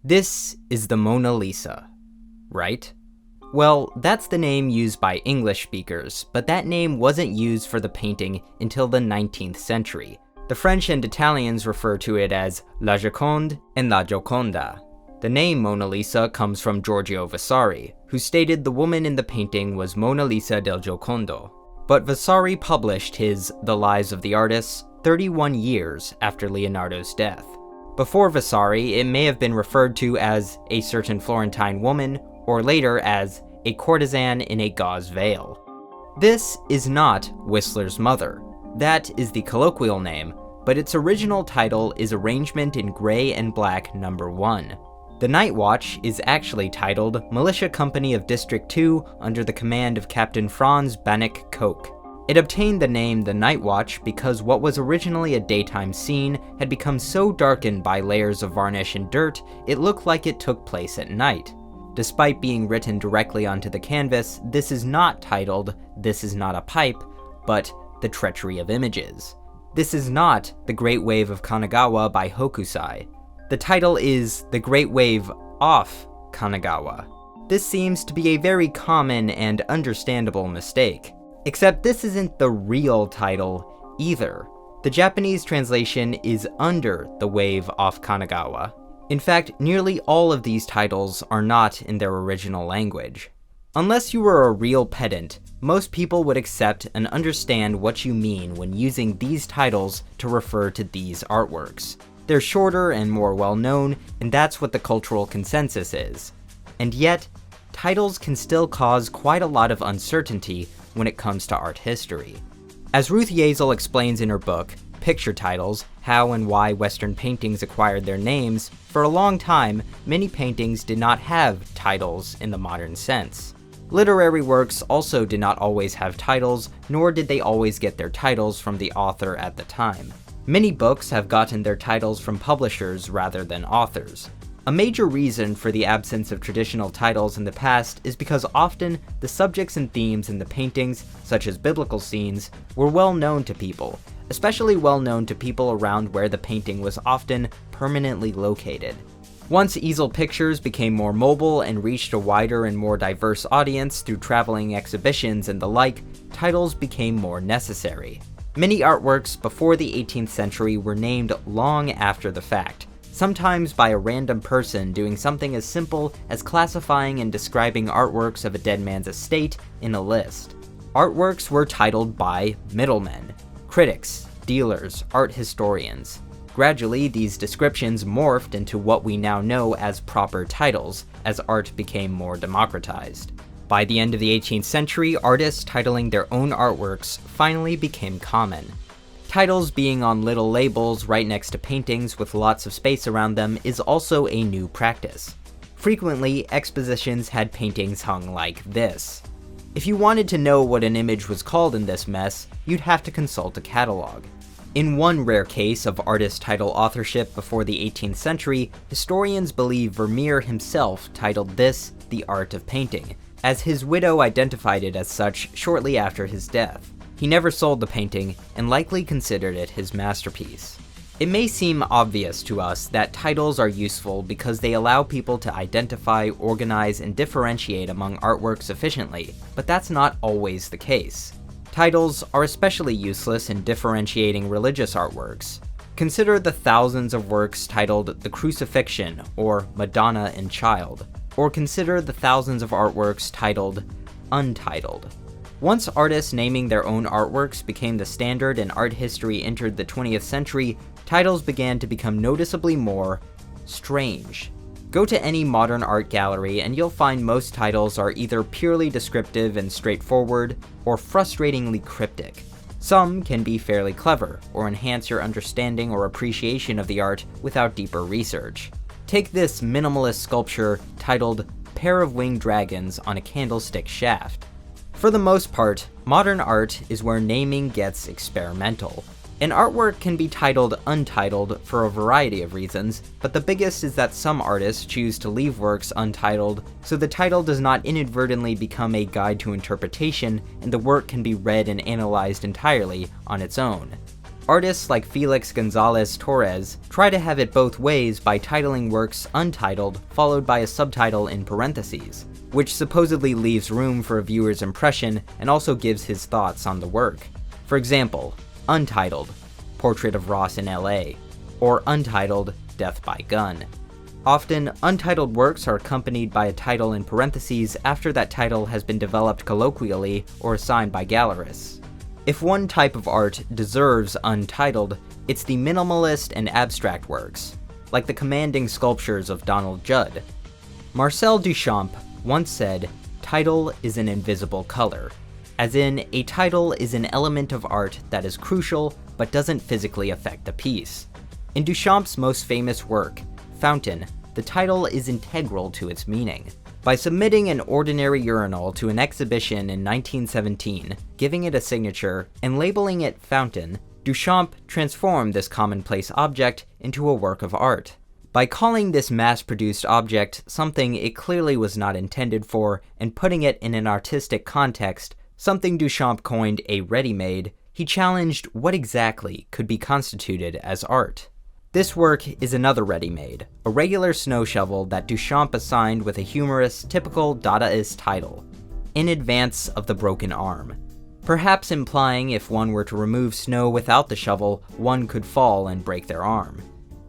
This is the Mona Lisa, right? Well, that's the name used by English speakers, but that name wasn't used for the painting until the 19th century. The French and Italians refer to it as La Joconde and La Gioconda. The name Mona Lisa comes from Giorgio Vasari, who stated the woman in the painting was Mona Lisa del Giocondo. But Vasari published his The Lives of the Artists 31 years after Leonardo's death. Before Vasari, it may have been referred to as a certain Florentine woman, or later as a courtesan in a gauze veil. This is not Whistler's Mother. That is the colloquial name, but its original title is Arrangement in Gray and Black No. 1. The Night Watch is actually titled Militia Company of District 2 under the command of Captain Franz Banach Koch. It obtained the name The Night Watch because what was originally a daytime scene had become so darkened by layers of varnish and dirt, it looked like it took place at night. Despite being written directly onto the canvas, this is not titled This Is Not a Pipe, but The Treachery of Images. This is not The Great Wave of Kanagawa by Hokusai. The title is The Great Wave Off Kanagawa. This seems to be a very common and understandable mistake. Except this isn't the real title either. The Japanese translation is Under the Wave Off Kanagawa. In fact, nearly all of these titles are not in their original language. Unless you were a real pedant, most people would accept and understand what you mean when using these titles to refer to these artworks. They're shorter and more well-known, and that's what the cultural consensus is. And yet, titles can still cause quite a lot of uncertainty when it comes to art history. As Ruth Yeazell explains in her book, Picture Titles, How and Why Western Paintings Acquired Their Names, for a long time, many paintings did not have titles in the modern sense. Literary works also did not always have titles, nor did they always get their titles from the author at the time. Many books have gotten their titles from publishers rather than authors. A major reason for the absence of traditional titles in the past is because often the subjects and themes in the paintings, such as biblical scenes, were well known to people, especially well known to people around where the painting was often permanently located. Once easel pictures became more mobile and reached a wider and more diverse audience through traveling exhibitions and the like, titles became more necessary. Many artworks before the 18th century were named long after the fact, sometimes by a random person doing something as simple as classifying and describing artworks of a dead man's estate in a list. Artworks were titled by middlemen, critics, dealers, art historians. Gradually, these descriptions morphed into what we now know as proper titles, as art became more democratized. By the end of the 18th century, artists titling their own artworks finally became common. Titles being on little labels right next to paintings with lots of space around them is also a new practice. Frequently, expositions had paintings hung like this. If you wanted to know what an image was called in this mess, you'd have to consult a catalog. In one rare case of artist title authorship before the 18th century, historians believe Vermeer himself titled this The Art of Painting, as his widow identified it as such shortly after his death. He never sold the painting, and likely considered it his masterpiece. It may seem obvious to us that titles are useful because they allow people to identify, organize, and differentiate among artworks efficiently, but that's not always the case. Titles are especially useless in differentiating religious artworks. Consider the thousands of works titled The Crucifixion or Madonna and Child, or consider the thousands of artworks titled Untitled. Once artists naming their own artworks became the standard and art history entered the 20th century, titles began to become noticeably more strange. Go to any modern art gallery and you'll find most titles are either purely descriptive and straightforward, or frustratingly cryptic. Some can be fairly clever, or enhance your understanding or appreciation of the art without deeper research. Take this minimalist sculpture titled Pair of Winged Dragons on a Candlestick Shaft. For the most part, modern art is where naming gets experimental. An artwork can be titled Untitled for a variety of reasons, but the biggest is that some artists choose to leave works untitled, so the title does not inadvertently become a guide to interpretation, and the work can be read and analyzed entirely on its own. Artists like Felix Gonzalez Torres try to have it both ways by titling works untitled followed by a subtitle in parentheses, which supposedly leaves room for a viewer's impression and also gives his thoughts on the work. For example, Untitled, Portrait of Ross in LA, or Untitled, Death by Gun. Often, untitled works are accompanied by a title in parentheses after that title has been developed colloquially or assigned by gallerists. If one type of art deserves untitled, it's the minimalist and abstract works, like the commanding sculptures of Donald Judd. Marcel Duchamp once said, "Title is an invisible color," as in, a title is an element of art that is crucial but doesn't physically affect the piece. In Duchamp's most famous work, Fountain, the title is integral to its meaning. By submitting an ordinary urinal to an exhibition in 1917, giving it a signature, and labeling it Fountain, Duchamp transformed this commonplace object into a work of art. By calling this mass-produced object something it clearly was not intended for, and putting it in an artistic context, something Duchamp coined a ready-made, he challenged what exactly could be constituted as art. This work is another ready-made, a regular snow shovel that Duchamp assigned with a humorous, typical Dadaist title, In Advance of the Broken Arm, perhaps implying if one were to remove snow without the shovel, one could fall and break their arm.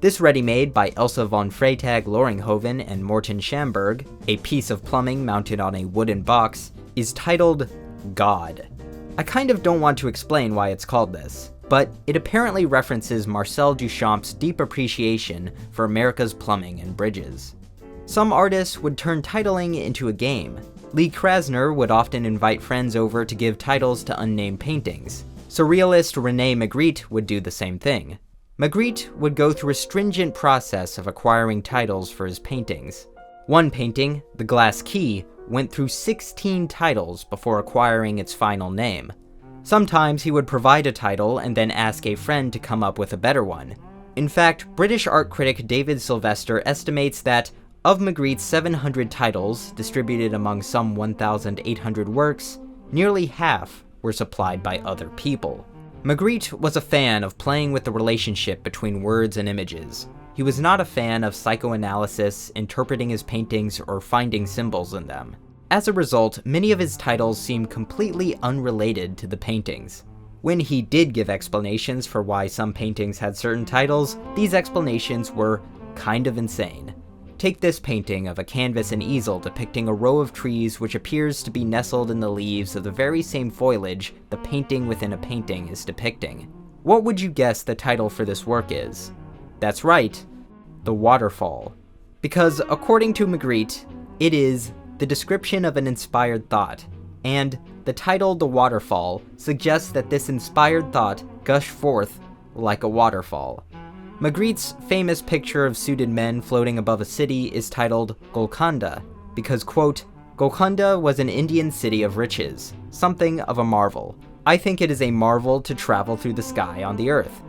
This ready-made by Elsa von Freytag Loringhoven and Morten Schamberg, a piece of plumbing mounted on a wooden box, is titled God. I kind of don't want to explain why it's called this, but it apparently references Marcel Duchamp's deep appreciation for America's plumbing and bridges. Some artists would turn titling into a game. Lee Krasner would often invite friends over to give titles to unnamed paintings. Surrealist Rene Magritte would do the same thing. Magritte would go through a stringent process of acquiring titles for his paintings. One painting, The Glass Key, went through 16 titles before acquiring its final name. Sometimes he would provide a title and then ask a friend to come up with a better one. In fact, British art critic David Sylvester estimates that, of Magritte's 700 titles, distributed among some 1,800 works, nearly half were supplied by other people. Magritte was a fan of playing with the relationship between words and images. He was not a fan of psychoanalysis, interpreting his paintings, or finding symbols in them. As a result, many of his titles seem completely unrelated to the paintings. When he did give explanations for why some paintings had certain titles, these explanations were kind of insane. Take this painting of a canvas and easel depicting a row of trees which appears to be nestled in the leaves of the very same foliage the painting within a painting is depicting. What would you guess the title for this work is? That's right, The Waterfall. Because according to Magritte, it is the description of an inspired thought, and the title The Waterfall suggests that this inspired thought gushed forth like a waterfall. Magritte's famous picture of suited men floating above a city is titled Golconda, because, quote, Golconda was an Indian city of riches, something of a marvel. I think it is a marvel to travel through the sky on the earth.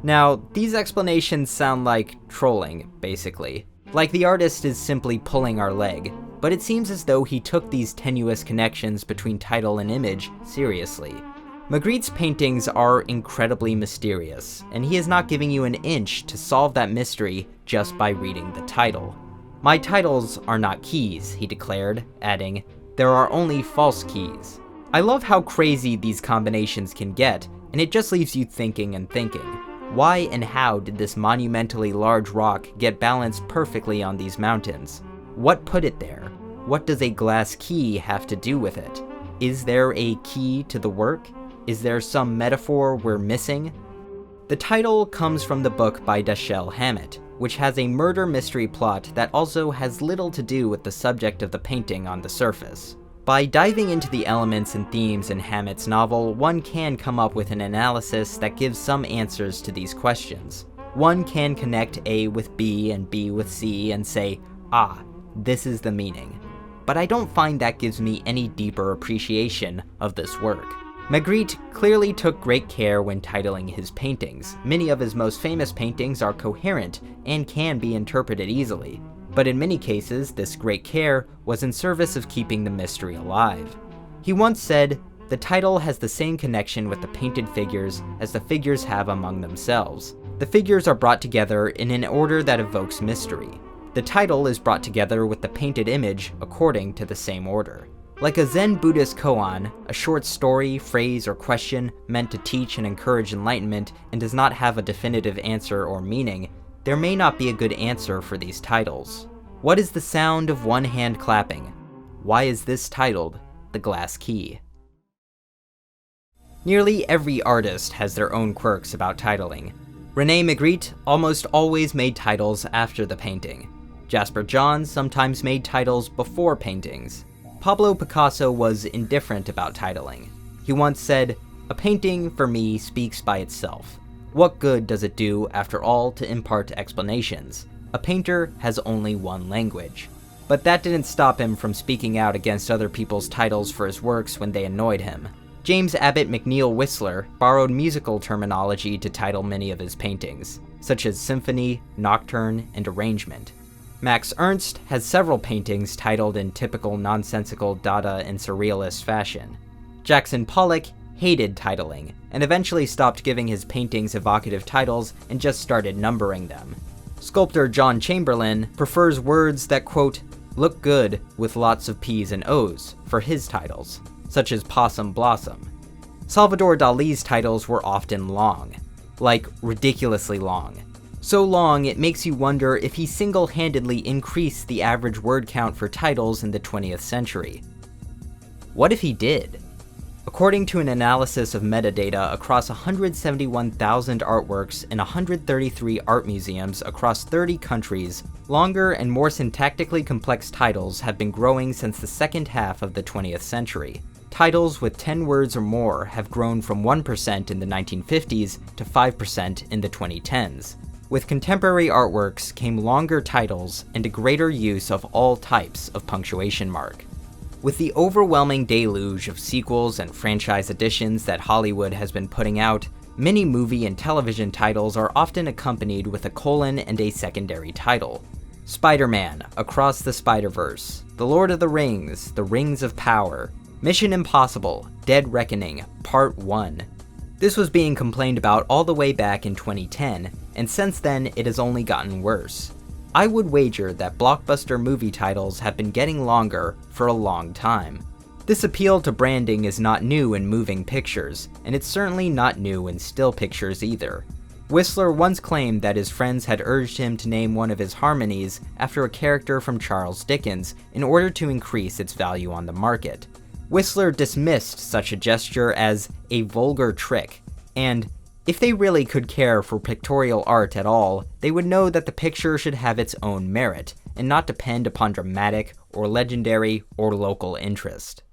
Now, these explanations sound like trolling, basically. Like the artist is simply pulling our leg, but it seems as though he took these tenuous connections between title and image seriously. Magritte's paintings are incredibly mysterious, and he is not giving you an inch to solve that mystery just by reading the title. My titles are not keys, he declared, adding, there are only false keys. I love how crazy these combinations can get, and it just leaves you thinking and thinking. Why and how did this monumentally large rock get balanced perfectly on these mountains? What put it there? What does a glass key have to do with it? Is there a key to the work? Is there some metaphor we're missing? The title comes from the book by Dashiell Hammett, which has a murder mystery plot that also has little to do with the subject of the painting on the surface. By diving into the elements and themes in Hammett's novel, one can come up with an analysis that gives some answers to these questions. One can connect A with B and B with C and say, ah, this is the meaning. But I don't find that gives me any deeper appreciation of this work. Magritte clearly took great care when titling his paintings. Many of his most famous paintings are coherent and can be interpreted easily. But in many cases, this great care was in service of keeping the mystery alive. He once said, the title has the same connection with the painted figures as the figures have among themselves. The figures are brought together in an order that evokes mystery. The title is brought together with the painted image according to the same order. Like a Zen Buddhist koan, a short story, phrase, or question meant to teach and encourage enlightenment and does not have a definitive answer or meaning, there may not be a good answer for these titles. What is the sound of one hand clapping? Why is this titled The Glass Key? Nearly every artist has their own quirks about titling. Rene Magritte almost always made titles after the painting. Jasper Johns sometimes made titles before paintings. Pablo Picasso was indifferent about titling. He once said, "A painting, for me, speaks by itself. What good does it do, after all, to impart explanations? A painter has only one language." But that didn't stop him from speaking out against other people's titles for his works when they annoyed him. James Abbott McNeill Whistler borrowed musical terminology to title many of his paintings, such as symphony, nocturne, and arrangement. Max Ernst has several paintings titled in typical nonsensical Dada and Surrealist fashion. Jackson Pollock hated titling, and eventually stopped giving his paintings evocative titles and just started numbering them. Sculptor John Chamberlain prefers words that, quote, look good with lots of P's and O's for his titles, such as Possum Blossom. Salvador Dali's titles were often long, like ridiculously long. So long it makes you wonder if he single-handedly increased the average word count for titles in the 20th century. What if he did? According to an analysis of metadata across 171,000 artworks in 133 art museums across 30 countries, longer and more syntactically complex titles have been growing since the second half of the 20th century. Titles with 10 words or more have grown from 1% in the 1950s to 5% in the 2010s. With contemporary artworks came longer titles and a greater use of all types of punctuation mark. With the overwhelming deluge of sequels and franchise editions that Hollywood has been putting out, many movie and television titles are often accompanied with a colon and a secondary title. Spider-Man, Across the Spider-Verse, The Lord of the Rings of Power, Mission Impossible, Dead Reckoning, Part 1. This was being complained about all the way back in 2010, and since then it has only gotten worse. I would wager that blockbuster movie titles have been getting longer for a long time. This appeal to branding is not new in moving pictures, and it's certainly not new in still pictures either. Whistler once claimed that his friends had urged him to name one of his harmonies after a character from Charles Dickens in order to increase its value on the market. Whistler dismissed such a gesture as a vulgar trick, and if they really could care for pictorial art at all, they would know that the picture should have its own merit, and not depend upon dramatic, or legendary, or local interest.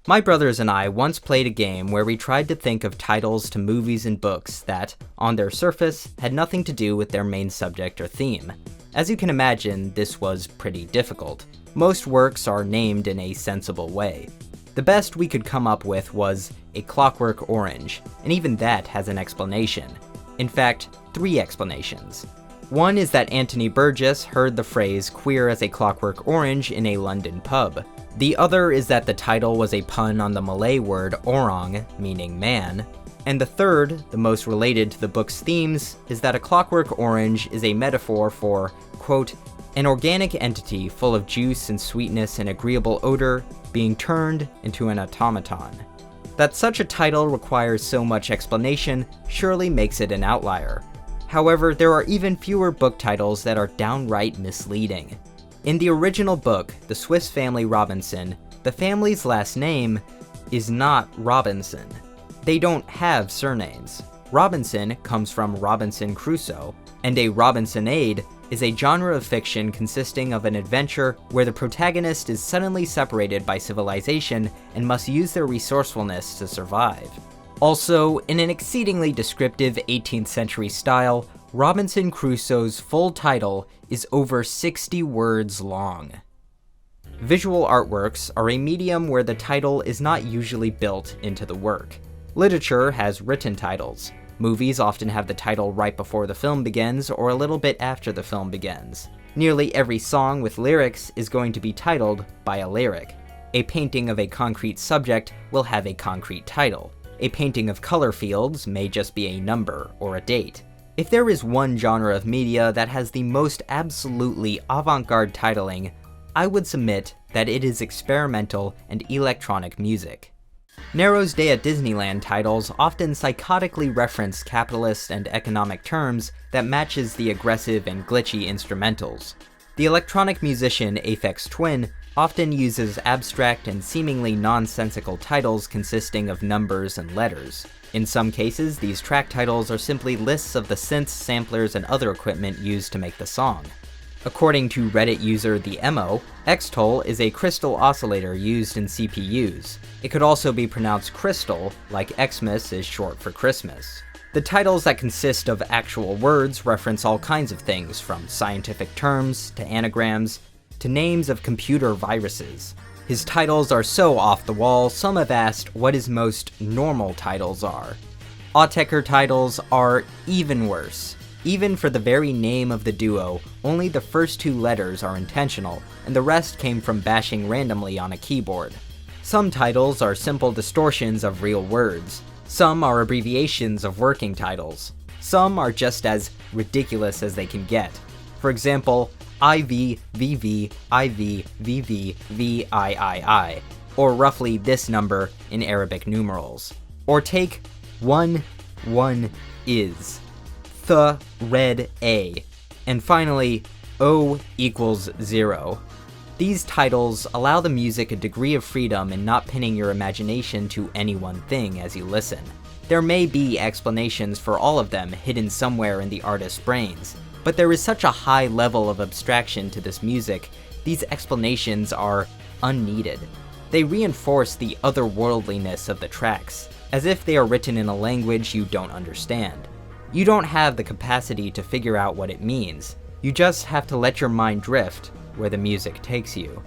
My brothers and I once played a game where we tried to think of titles to movies and books that, on their surface, had nothing to do with their main subject or theme. As you can imagine, this was pretty difficult. Most works are named in a sensible way. The best we could come up with was A Clockwork Orange, and even that has an explanation. In fact, 3 explanations. One is that Anthony Burgess heard the phrase queer as a clockwork orange in a London pub. The other is that the title was a pun on the Malay word orang, meaning man. And the third, the most related to the book's themes, is that a clockwork orange is a metaphor for, quote, an organic entity full of juice and sweetness and agreeable odor being turned into an automaton. That such a title requires so much explanation surely makes it an outlier. However, there are even fewer book titles that are downright misleading. In the original book, The Swiss Family Robinson, the family's last name is not Robinson. They don't have surnames. Robinson comes from Robinson Crusoe, and a Robinsonade is a genre of fiction consisting of an adventure where the protagonist is suddenly separated by civilization and must use their resourcefulness to survive. Also, in an exceedingly descriptive 18th century style, Robinson Crusoe's full title is over 60 words long. Visual artworks are a medium where the title is not usually built into the work. Literature has written titles. Movies often have the title right before the film begins or a little bit after the film begins. Nearly every song with lyrics is going to be titled by a lyric. A painting of a concrete subject will have a concrete title. A painting of color fields may just be a number or a date. If there is one genre of media that has the most absolutely avant-garde titling, I would submit that it is experimental and electronic music. Nero's Day at Disneyland titles often psychotically reference capitalist and economic terms that matches the aggressive and glitchy instrumentals. The electronic musician Aphex Twin often uses abstract and seemingly nonsensical titles consisting of numbers and letters. In some cases, these track titles are simply lists of the synths, samplers, and other equipment used to make the song. According to Reddit user The Emo, Xtol is a crystal oscillator used in CPUs. It could also be pronounced crystal, like Xmas is short for Christmas. The titles that consist of actual words reference all kinds of things, from scientific terms, to anagrams, to names of computer viruses. His titles are so off the wall, some have asked what his most normal titles are. Autechre titles are even worse. Even for the very name of the duo, only the first two letters are intentional, and the rest came from bashing randomly on a keyboard. Some titles are simple distortions of real words. Some are abbreviations of working titles. Some are just as ridiculous as they can get. For example, IV, VV, IV, VV, VIII, or roughly this number in Arabic numerals. Or take 1, 1 is, th, red, A, and finally, O equals 0. These titles allow the music a degree of freedom in not pinning your imagination to any one thing as you listen. There may be explanations for all of them hidden somewhere in the artist's brains, but there is such a high level of abstraction to this music, these explanations are unneeded. They reinforce the otherworldliness of the tracks, as if they are written in a language you don't understand. You don't have the capacity to figure out what it means, you just have to let your mind drift where the music takes you.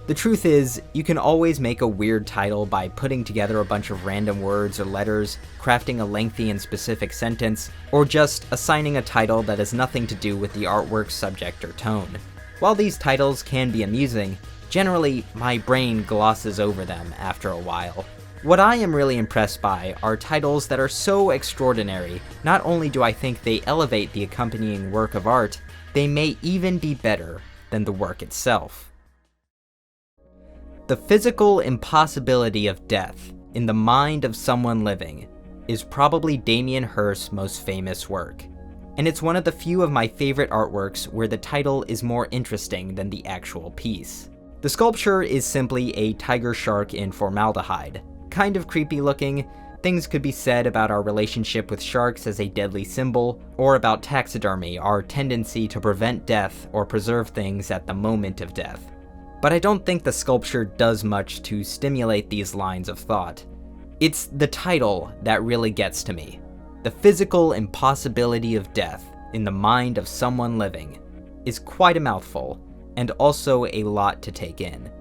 The truth is, you can always make a weird title by putting together a bunch of random words or letters, crafting a lengthy and specific sentence, or just assigning a title that has nothing to do with the artwork's subject or tone. While these titles can be amusing, generally my brain glosses over them after a while. What I am really impressed by are titles that are so extraordinary, not only do I think they elevate the accompanying work of art, they may even be better than the work itself. The physical impossibility of death in the mind of someone living is probably Damien Hirst's most famous work, and it's one of the few of my favorite artworks where the title is more interesting than the actual piece. The sculpture is simply a tiger shark in formaldehyde. Kind of creepy looking. Things could be said about our relationship with sharks as a deadly symbol, or about taxidermy, our tendency to prevent death or preserve things at the moment of death. But I don't think the sculpture does much to stimulate these lines of thought. It's the title that really gets to me. The physical impossibility of death in the mind of someone living is quite a mouthful, and also a lot to take in.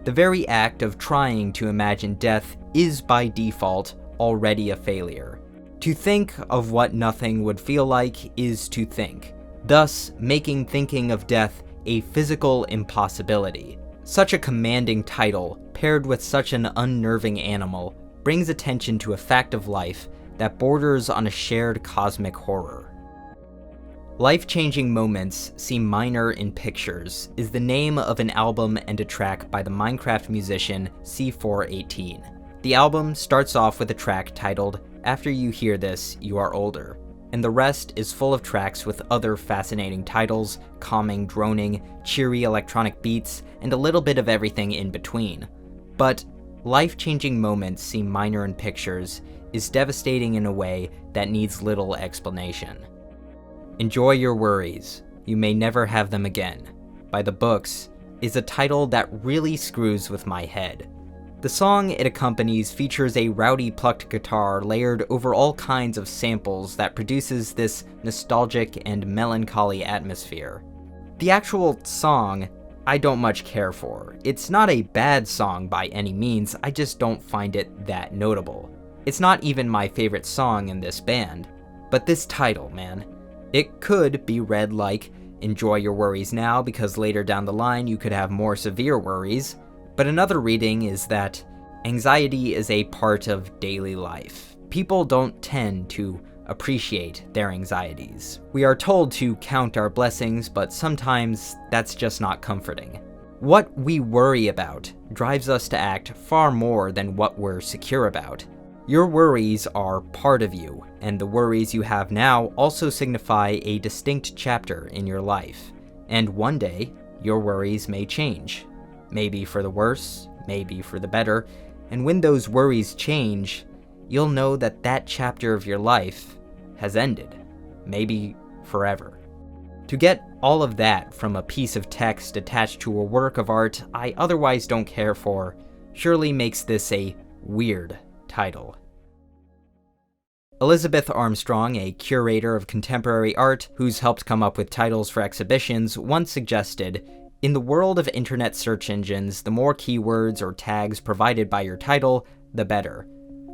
The very act of trying to imagine death is by default already a failure. To think of what nothing would feel like is to think, thus making thinking of death a physical impossibility. Such a commanding title, paired with such an unnerving animal, brings attention to a fact of life that borders on a shared cosmic horror. Life-Changing Moments Seem Minor in Pictures is the name of an album and a track by the Minecraft musician C418. The album starts off with a track titled After You Hear This, You Are Older, and the rest is full of tracks with other fascinating titles, calming, droning, cheery electronic beats, and a little bit of everything in between. But Life-Changing Moments Seem Minor in Pictures is devastating in a way that needs little explanation. Enjoy Your Worries, You May Never Have Them Again, by The Books, is a title that really screws with my head. The song it accompanies features a rowdy plucked guitar layered over all kinds of samples that produces this nostalgic and melancholy atmosphere. The actual song, I don't much care for. It's not a bad song by any means, I just don't find it that notable. It's not even my favorite song in this band. But this title, man. It could be read like, Enjoy Your Worries Now because later down the line you could have more severe worries, But another reading is that anxiety is a part of daily life. People don't tend to appreciate their anxieties. We are told to count our blessings, but sometimes that's just not comforting. What we worry about drives us to act far more than what we're secure about. Your worries are part of you, and the worries you have now also signify a distinct chapter in your life. And one day, your worries may change. Maybe for the worse, maybe for the better, and when those worries change, you'll know that that chapter of your life has ended, maybe forever. To get all of that from a piece of text attached to a work of art I otherwise don't care for surely makes this a weird title. Elizabeth Armstrong, a curator of contemporary art who's helped come up with titles for exhibitions, once suggested, "In the world of internet search engines, the more keywords or tags provided by your title, the better.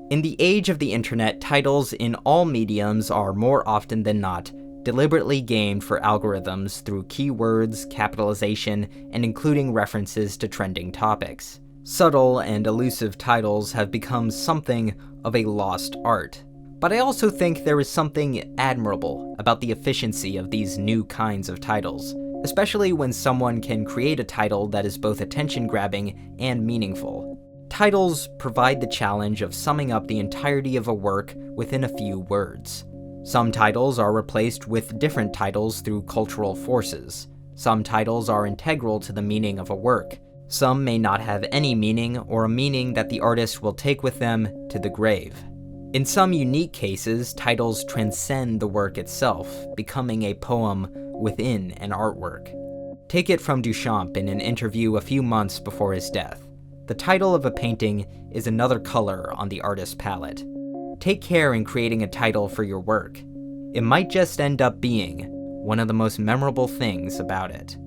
In the age of the internet, titles in all mediums are more often than not deliberately gamed for algorithms through keywords, capitalization, and including references to trending topics. Subtle and elusive titles have become something of a lost art. But I also think there is something admirable about the efficiency of these new kinds of titles, especially when someone can create a title that is both attention-grabbing and meaningful. Titles provide the challenge of summing up the entirety of a work within a few words. Some titles are replaced with different titles through cultural forces. Some titles are integral to the meaning of a work. Some may not have any meaning, or a meaning that the artist will take with them to the grave. In some unique cases, titles transcend the work itself, becoming a poem within an artwork. Take it from Duchamp in an interview a few months before his death. The title of a painting is another color on the artist's palette. Take care in creating a title for your work. It might just end up being one of the most memorable things about it.